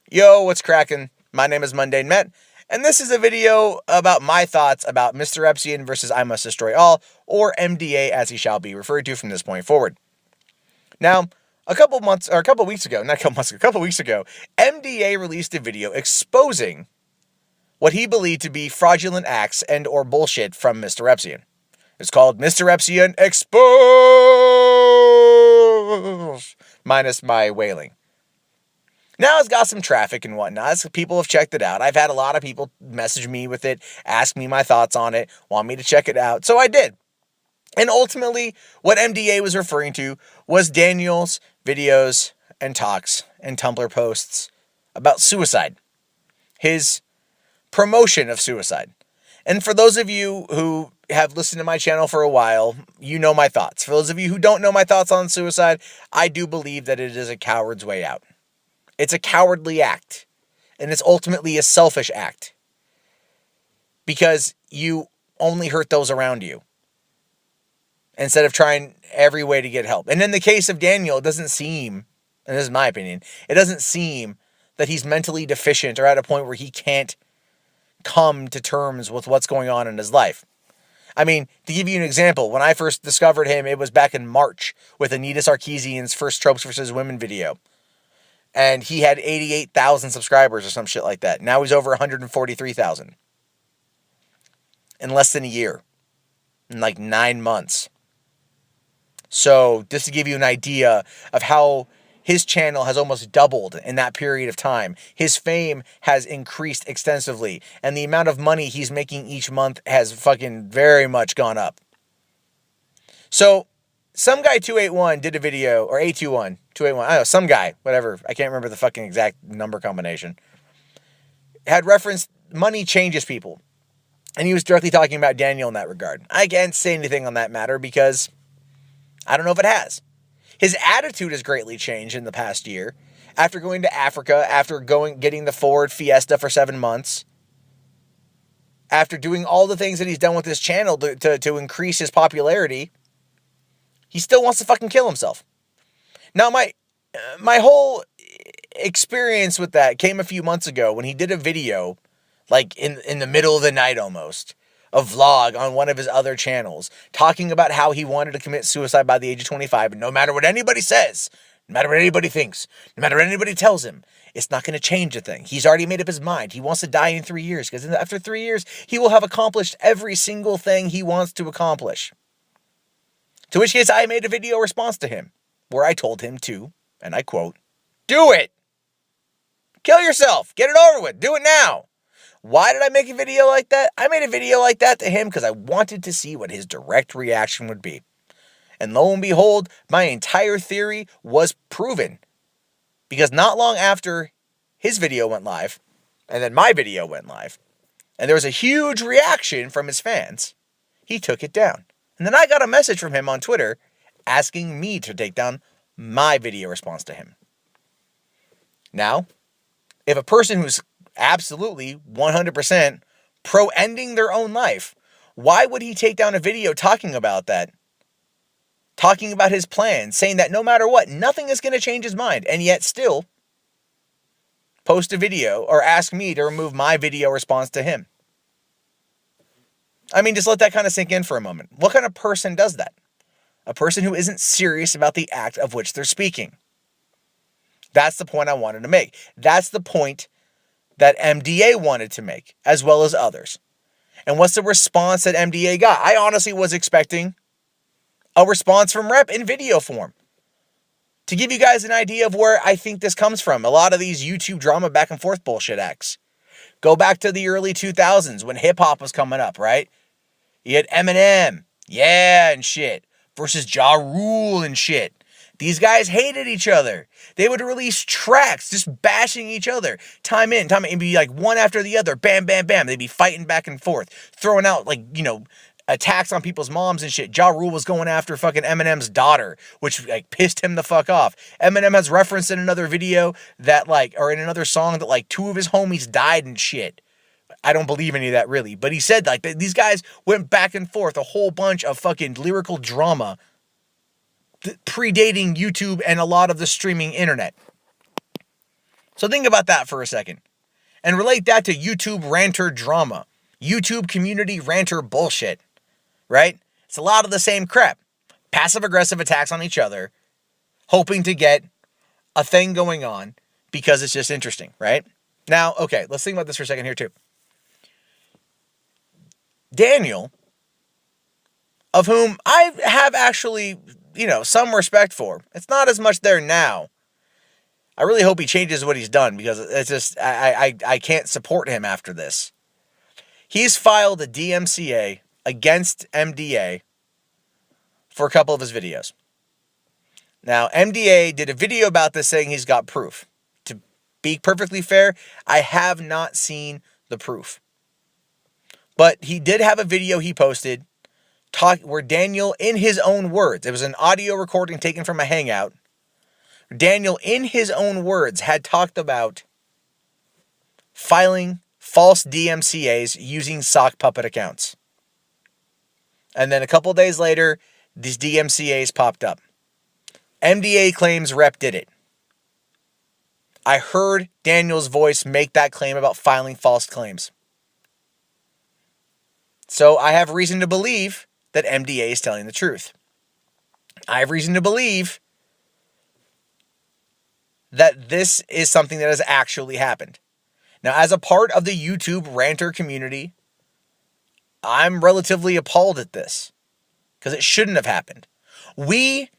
Yo, what's cracking? My name is Mundane Met, and this is a video about my thoughts about MrRepzion versus iMustDestroyAll, or MDA as he shall be referred to from this point forward. Now, a couple weeks ago, MDA released a video exposing what he believed to be fraudulent acts and or bullshit from MrRepzion. It's called MrRepzion Expose! Minus my wailing. Now it's got some traffic and whatnot, so people have checked it out. I've had a lot of people message me with it, ask me my thoughts on it, want me to check it out, so I did. And ultimately, what MDA was referring to was Daniel's videos and talks and Tumblr posts about suicide. His promotion of suicide. And for those of you who have listened to my channel for a while, you know my thoughts. For those of you who don't know my thoughts on suicide, I do believe that it is a coward's way out. It's a cowardly act, and it's ultimately a selfish act because you only hurt those around you instead of trying every way to get help. And in the case of Daniel, it doesn't seem, and this is my opinion, it doesn't seem that he's mentally deficient or at a point where he can't come to terms with what's going on in his life. I mean, to give you an example, when I first discovered him, it was back in March with Anita Sarkeesian's first Tropes vs. Women video. And he had 88,000 subscribers or some shit like that. Now he's over 143,000. In less than a year. In like 9 months. So, just to give you an idea of how his channel has almost doubled in that period of time. His fame has increased extensively. And the amount of money he's making each month has fucking very much gone up. So, some guy 281 did a video, or 821, 281, I don't know, some guy, whatever, I can't remember the fucking exact number combination, had referenced money changes people. And he was directly talking about Daniel in that regard. I can't say anything on that matter because I don't know if it has. His attitude has greatly changed in the past year. After going to Africa, after getting the Ford Fiesta for 7 months, after doing all the things that he's done with his channel to increase his popularity, he still wants to fucking kill himself. Now, my whole experience with that came a few months ago when he did a video, like in the middle of the night almost, a vlog on one of his other channels, talking about how he wanted to commit suicide by the age of 25, and no matter what anybody says, no matter what anybody thinks, no matter what anybody tells him, it's not going to change a thing. He's already made up his mind. He wants to die in 3 years, because after 3 years, he will have accomplished every single thing he wants to accomplish. To which case, I made a video response to him, where I told him to, and I quote, "Do it! Kill yourself! Get it over with! Do it now!" Why did I make a video like that? I made a video like that to him because I wanted to see what his direct reaction would be. And lo and behold, my entire theory was proven. Because not long after his video went live, and then my video went live, and there was a huge reaction from his fans, he took it down. And then I got a message from him on Twitter asking me to take down my video response to him. Now, if a person who's absolutely 100% pro-ending their own life, why would he take down a video talking about that? Talking about his plan, saying that no matter what, nothing is going to change his mind, and yet still post a video or ask me to remove my video response to him? I mean, just let that kind of sink in for a moment. What kind of person does that? A person who isn't serious about the act of which they're speaking. That's the point I wanted to make. That's the point that MDA wanted to make, as well as others. And what's the response that MDA got? I honestly was expecting a response from Rep in video form. To give you guys an idea of where I think this comes from, a lot of these YouTube drama back and forth bullshit acts. Go back to the early 2000s when hip-hop was coming up, right? You had Eminem, yeah, and shit, versus Ja Rule and shit. These guys hated each other. They would release tracks just bashing each other. Time in, it'd be like one after the other, bam, bam, bam. They'd be fighting back and forth, throwing out like, attacks on people's moms and shit. Ja Rule was going after fucking Eminem's daughter, which like pissed him the fuck off. Eminem has referenced in another video that or in another song that 2 of his homies died and shit. I don't believe any of that really, but he said these guys went back and forth, a whole bunch of fucking lyrical drama predating YouTube and a lot of the streaming internet. So think about that for a second. And relate that to YouTube ranter drama. YouTube community ranter bullshit. Right? It's a lot of the same crap. Passive-aggressive attacks on each other, hoping to get a thing going on because it's just interesting, right? Now, okay, let's think about this for a second here too. Daniel, of whom I have actually, some respect for. It's not as much there now. I really hope he changes what he's done because it's just, I can't support him after this. He's filed a DMCA against MDA for a couple of his videos. Now, MDA did a video about this saying he's got proof. To be perfectly fair, I have not seen the proof. But he did have a video he posted where Daniel, in his own words, it was an audio recording taken from a hangout. Daniel, in his own words, had talked about filing false DMCAs using sock puppet accounts. And then a couple days later, these DMCAs popped up. MDA claims Rep did it. I heard Daniel's voice make that claim about filing false claims. So I have reason to believe that MDA is telling the truth. I have reason to believe that this is something that has actually happened. Now, as a part of the YouTube ranter community, I'm relatively appalled at this because it shouldn't have happened. We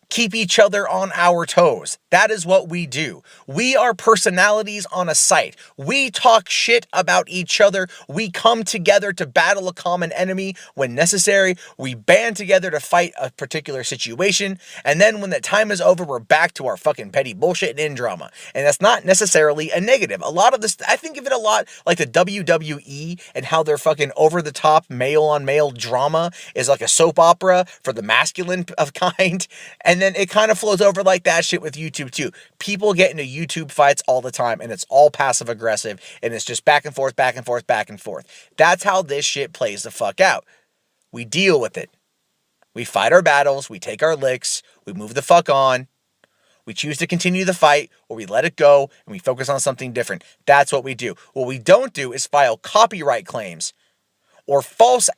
keep each other on our toes. That is what we do. We are personalities on a site. We talk shit about each other. We come together to battle a common enemy when necessary. We band together to fight a particular situation. And then when the time is over, we're back to our fucking petty bullshit and in drama. And that's not necessarily a negative. A lot of this, I think of it a lot like the WWE and how their fucking over-the-top male-on-male drama is like a soap opera for the masculine of kind. And then it kind of flows over like that shit with YouTube too. People get into YouTube fights all the time and it's all passive aggressive and it's just back and forth, back and forth, back and forth. That's how this shit plays the fuck out. We deal with it. We fight our battles, we take our licks, we move the fuck on. We choose to continue the fight or we let it go and we focus on something different. That's what we do. What we don't do is file copyright claims or false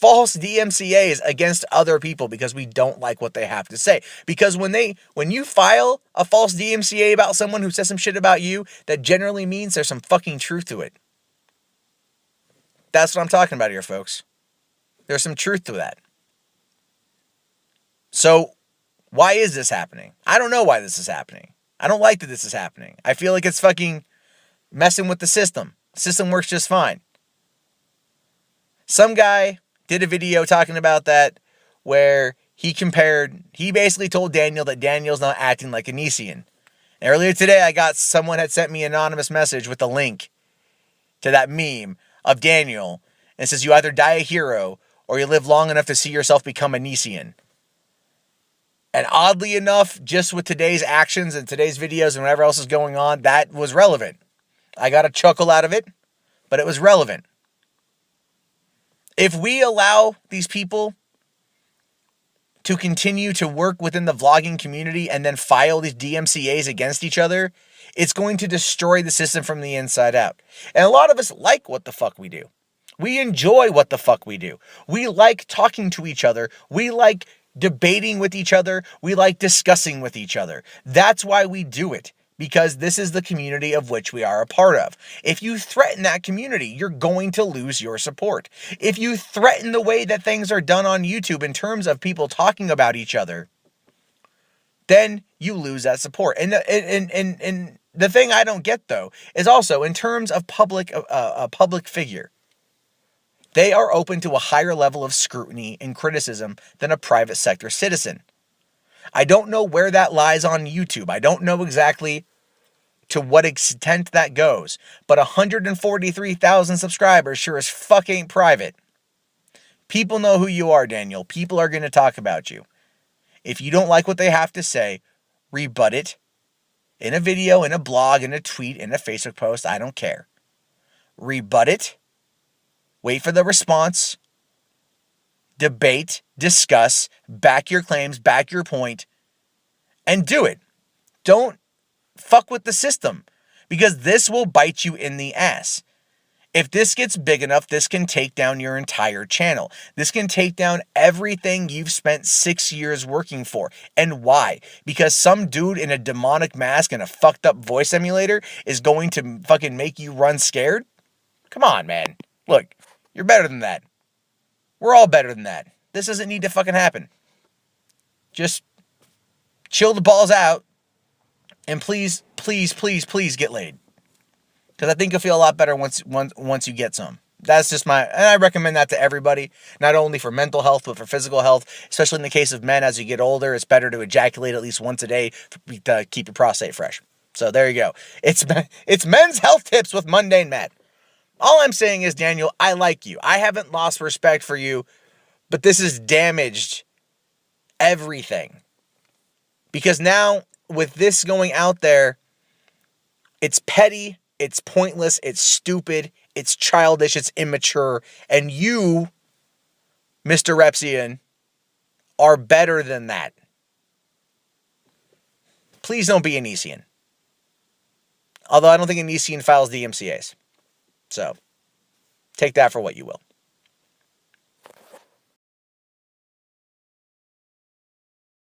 DMCAs against other people because we don't like what they have to say. Because when you file a false DMCA about someone who says some shit about you, that generally means there's some fucking truth to it. That's what I'm talking about here, folks. There's some truth to that. So, why is this happening? I don't know why this is happening. I don't like that this is happening. I feel like it's fucking messing with the system. The system works just fine. Some guy did a video talking about that where he basically told Daniel that Daniel's not acting like a Nisian. And earlier today, someone had sent me an anonymous message with a link to that meme of Daniel. And it says, you either die a hero or you live long enough to see yourself become a Nisian. And oddly enough, just with today's actions and today's videos and whatever else is going on, that was relevant. I got a chuckle out of it, but it was relevant. If we allow these people to continue to work within the vlogging community and then file these DMCAs against each other, it's going to destroy the system from the inside out. And a lot of us like what the fuck we do. We enjoy what the fuck we do. We like talking to each other. We like debating with each other. We like discussing with each other. That's why we do it. Because this is the community of which we are a part of. If you threaten that community, you're going to lose your support. If you threaten the way that things are done on YouTube in terms of people talking about each other, then you lose that support. And the thing I don't get, though, is also in terms of a public figure, they are open to a higher level of scrutiny and criticism than a private sector citizen. I don't know where that lies on YouTube. I don't know exactly to what extent that goes. But 143,000 subscribers sure as fuck ain't private. People know who you are, Daniel. People are going to talk about you. If you don't like what they have to say, rebut it. In a video, in a blog, in a tweet, in a Facebook post, I don't care. Rebut it. Wait for the response. Debate, discuss, back your claims, back your point, and do it. Don't fuck with the system. because this will bite you in the ass. If this gets big enough, this can take down your entire channel. This can take down everything you've spent 6 years working for. And why? Because some dude in a demonic mask and a fucked up voice emulator is going to fucking make you run scared? Come on, man. Look, you're better than that. We're all better than that. This doesn't need to fucking happen. Just chill the balls out and please, please, please, please get laid. Because I think you'll feel a lot better once you get some. That's just and I recommend that to everybody, not only for mental health, but for physical health, especially in the case of men. As you get older, it's better to ejaculate at least once a day to keep your prostate fresh. So there you go. It's men's health tips with Mundane Matt. All I'm saying is, Daniel, I like you. I haven't lost respect for you, but this has damaged everything. Because now, with this going out there, it's petty, it's pointless, it's stupid, it's childish, it's immature, and you, MrRepzion, are better than that. Please don't be an Anissian. Although I don't think an Anissian files DMCAs. So, take that for what you will.